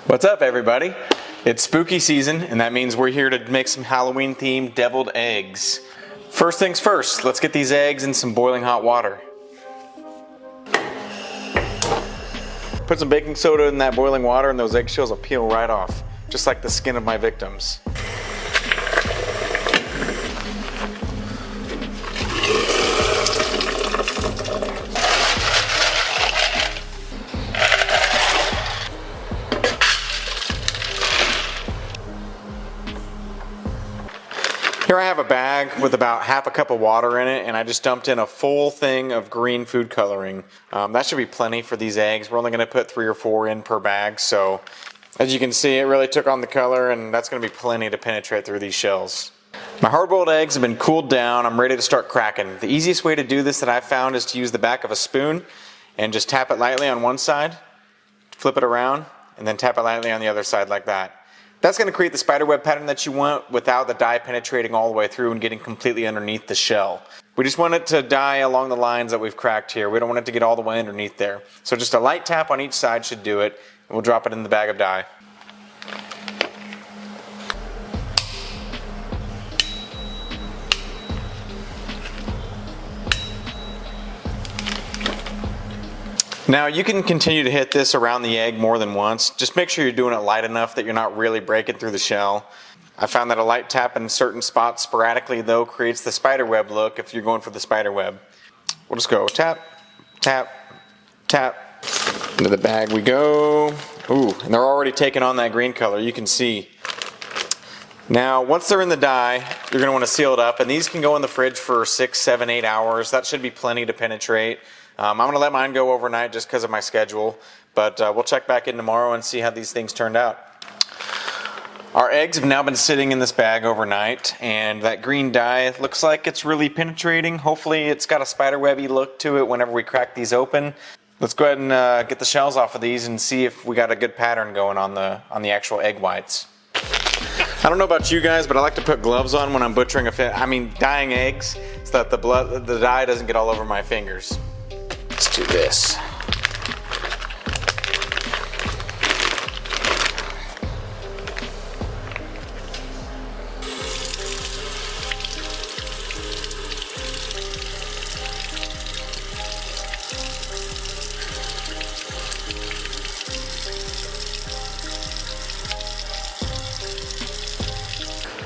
What's up, everybody? It's spooky season, and that means we're here to make some Halloween themed deviled eggs. First things first, let's get these eggs in some boiling hot water. Put some baking soda in that boiling water and those eggshells will peel right off, just like the skin of my victims. Here I have a bag with about half a cup of water in it, and I just dumped in a full thing of green food coloring. That should be plenty for these eggs. We're only going to put 3 or 4 in per bag, so as you can see, it really took on the color, and that's going to be plenty to penetrate through these shells. My hard-boiled eggs have been cooled down. I'm ready to start cracking. The easiest way to do this that I've found is to use the back of a spoon and just tap it lightly on one side, flip it around, and then tap it lightly on the other side like that. That's going to create the spiderweb pattern that you want without the dye penetrating all the way through and getting completely underneath the shell. We just want it to dye along the lines that we've cracked here. We don't want it to get all the way underneath there. So just a light tap on each side should do it. And we'll drop it in the bag of dye. Now you can continue to hit this around the egg more than once. Just make sure you're doing it light enough that you're not really breaking through the shell. I found that a light tap in certain spots sporadically though creates the spiderweb look if you're going for the spiderweb. We'll just go tap, tap, tap. Into the bag we go. Ooh, and they're already taking on that green color, you can see. Now once they're in the dye, you're going to want to seal it up, and these can go in the fridge for 6, 7, 8 hours. That should be plenty to penetrate. I'm going to let mine go overnight just because of my schedule, but we'll check back in tomorrow and see how these things turned out. Our eggs have now been sitting in this bag overnight, and that green dye looks like it's really penetrating. Hopefully it's got a spiderwebby look to it whenever we crack these open. Let's go ahead and get the shells off of these and see if we got a good pattern going on the actual egg whites. I don't know about you guys, but I like to put gloves on when I'm butchering dyeing eggs so that the dye doesn't get all over my fingers. Let's do this.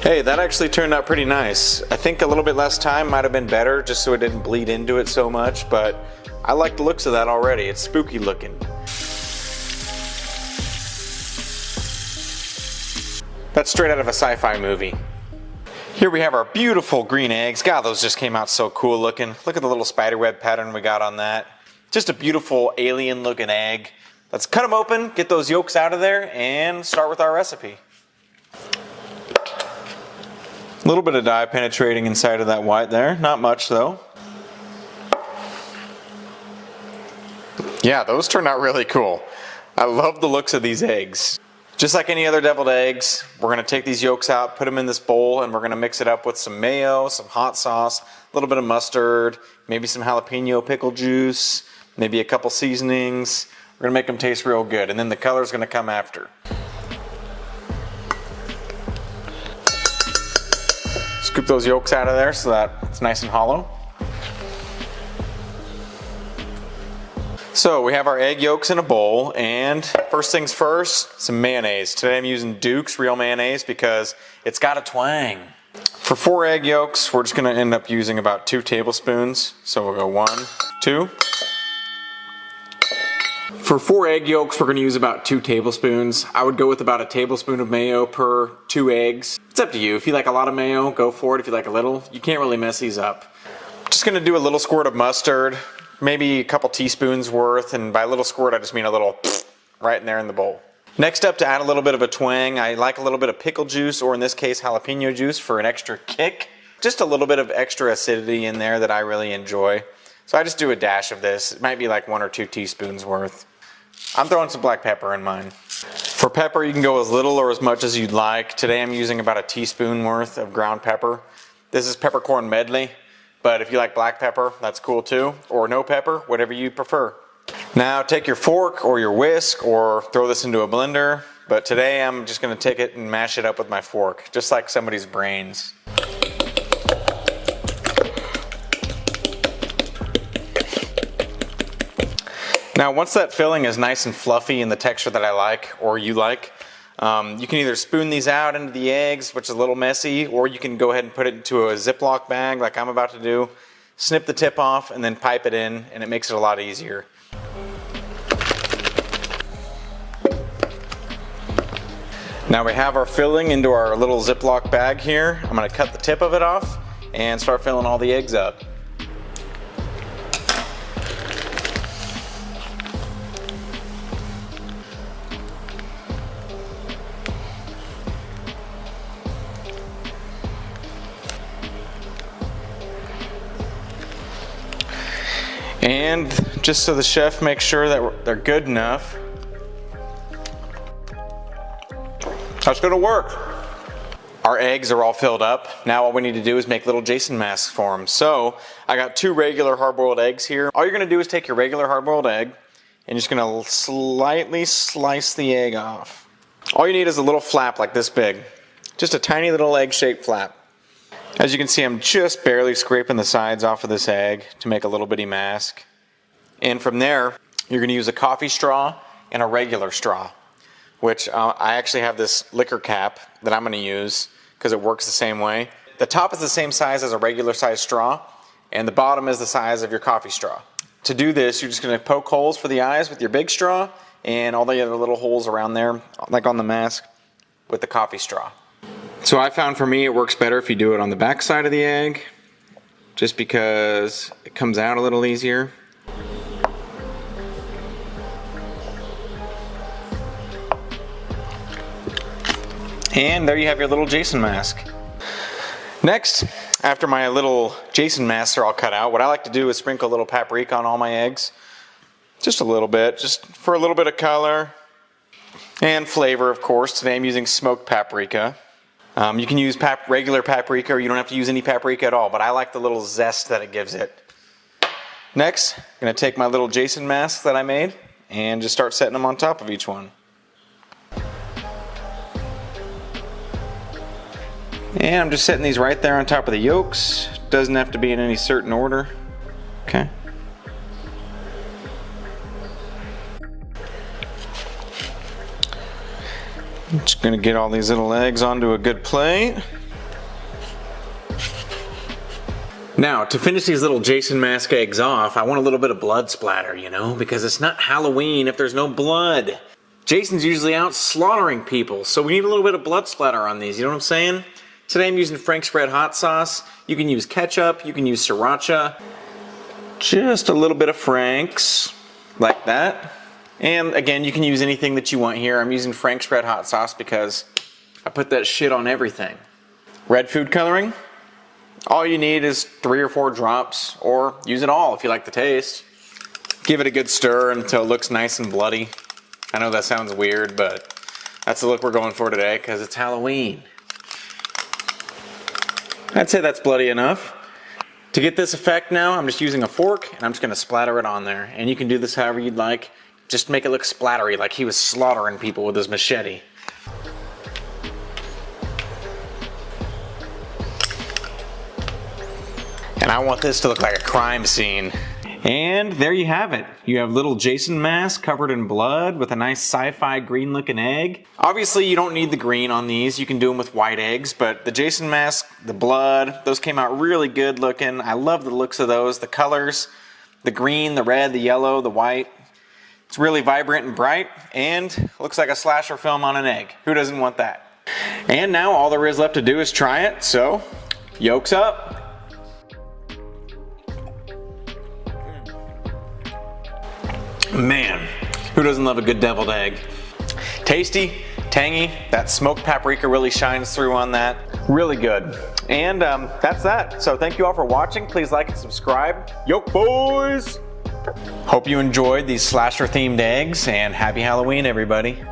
Hey, that actually turned out pretty nice. I think a little bit less time might have been better just so it didn't bleed into it so much, but I like the looks of that already. It's spooky looking. That's straight out of a sci-fi movie. Here we have our beautiful green eggs. God, those just came out so cool looking. Look at the little spiderweb pattern we got on that. Just a beautiful alien looking egg. Let's cut them open, get those yolks out of there, and start with our recipe. A little bit of dye penetrating inside of that white there. Not much though. Yeah, those turned out really cool. I love the looks of these eggs. Just like any other deviled eggs, we're going to take these yolks out, put them in this bowl, and we're going to mix it up with some mayo, some hot sauce, a little bit of mustard, maybe some jalapeno pickle juice, maybe a couple seasonings. We're going to make them taste real good, and then the color's going to come after. Scoop those yolks out of there so that it's nice and hollow. So we have our egg yolks in a bowl, and first things first, some mayonnaise. Today I'm using Duke's real mayonnaise because it's got a twang. For 4 egg yolks, we're just going to end up using about 2 tablespoons. So we'll go 1, 2. For 4 egg yolks, we're going to use about 2 tablespoons. I would go with about a tablespoon of mayo per 2 eggs. It's up to you. If you like a lot of mayo, go for it. If you like a little, you can't really mess these up. Just going to do a little squirt of mustard. Maybe a couple teaspoons worth, and by a little squirt I just mean a little right in there in the bowl. Next up, to add a little bit of a twang, I like a little bit of pickle juice, or in this case jalapeno juice, for an extra kick. Just a little bit of extra acidity in there that I really enjoy. So I just do a dash of this. It might be like 1 or 2 teaspoons worth. I'm throwing some black pepper in mine. For pepper, you can go as little or as much as you'd like. Today I'm using about a teaspoon worth of ground pepper. This is peppercorn medley. But if you like black pepper, that's cool too, or no pepper, whatever you prefer. Now take your fork or your whisk or throw this into a blender, but today I'm just gonna take it and mash it up with my fork, just like somebody's brains. Now once that filling is nice and fluffy in the texture that I like, or you like, you can either spoon these out into the eggs, which is a little messy, or you can go ahead and put it into a Ziploc bag like I'm about to do, snip the tip off, and then pipe it in, and it makes it a lot easier. Now we have our filling into our little Ziploc bag here. I'm going to cut the tip of it off and start filling all the eggs up. And just so the chef makes sure that they're good enough, that's gonna work. Our eggs are all filled up. Now all we need to do is make little Jason masks for them. So I got 2 regular hard-boiled eggs here. All you're gonna do is take your regular hard-boiled egg and you're just gonna slightly slice the egg off. All you need is a little flap like this big. Just a tiny little egg-shaped flap. As you can see, I'm just barely scraping the sides off of this egg to make a little bitty mask. And from there, you're going to use a coffee straw and a regular straw, which I actually have this liquor cap that I'm going to use because it works the same way. The top is the same size as a regular size straw, and the bottom is the size of your coffee straw. To do this, you're just going to poke holes for the eyes with your big straw and all the other little holes around there, like on the mask, with the coffee straw. So I found for me it works better if you do it on the back side of the egg, just because it comes out a little easier. And there you have your little Jason mask. Next, after my little Jason masks are all cut out, what I like to do is sprinkle a little paprika on all my eggs. Just a little bit, just for a little bit of color and flavor, of course. Today I'm using smoked paprika. You can use regular paprika, or you don't have to use any paprika at all, but I like the little zest that it gives it. Next, I'm going to take my little Jason masks that I made and just start setting them on top of each one. And I'm just setting these right there on top of the yolks. Doesn't have to be in any certain order. Okay. I'm just going to get all these little eggs onto a good plate. Now, to finish these little Jason mask eggs off, I want a little bit of blood splatter, you know, because it's not Halloween if there's no blood. Jason's usually out slaughtering people, so we need a little bit of blood splatter on these, you know what I'm saying? Today I'm using Frank's Red Hot Sauce. You can use ketchup, you can use sriracha. Just a little bit of Frank's, like that. And again, you can use anything that you want here. I'm using Frank's Red Hot Sauce because I put that shit on everything. Red food coloring. All you need is 3 or 4 drops, or use it all if you like the taste. Give it a good stir until it looks nice and bloody. I know that sounds weird, but that's the look we're going for today because it's Halloween. I'd say that's bloody enough. To get this effect now, I'm just using a fork and I'm just going to splatter it on there. And you can do this however you'd like. Just make it look splattery, like he was slaughtering people with his machete. And I want this to look like a crime scene. And there you have it. You have little Jason mask covered in blood with a nice sci-fi green looking egg. Obviously you don't need the green on these, you can do them with white eggs, but the Jason mask, the blood, those came out really good looking. I love the looks of those, the colors, the green, the red, the yellow, the white. It's really vibrant and bright, and looks like a slasher film on an egg. Who doesn't want that? And now all there is left to do is try it, so yolks up. Man, who doesn't love a good deviled egg? Tasty, tangy, that smoked paprika really shines through on that. Really good. And that's that. So thank you all for watching. Please like and subscribe. Yolk Boys! Hope you enjoyed these slasher themed eggs, and happy Halloween everybody.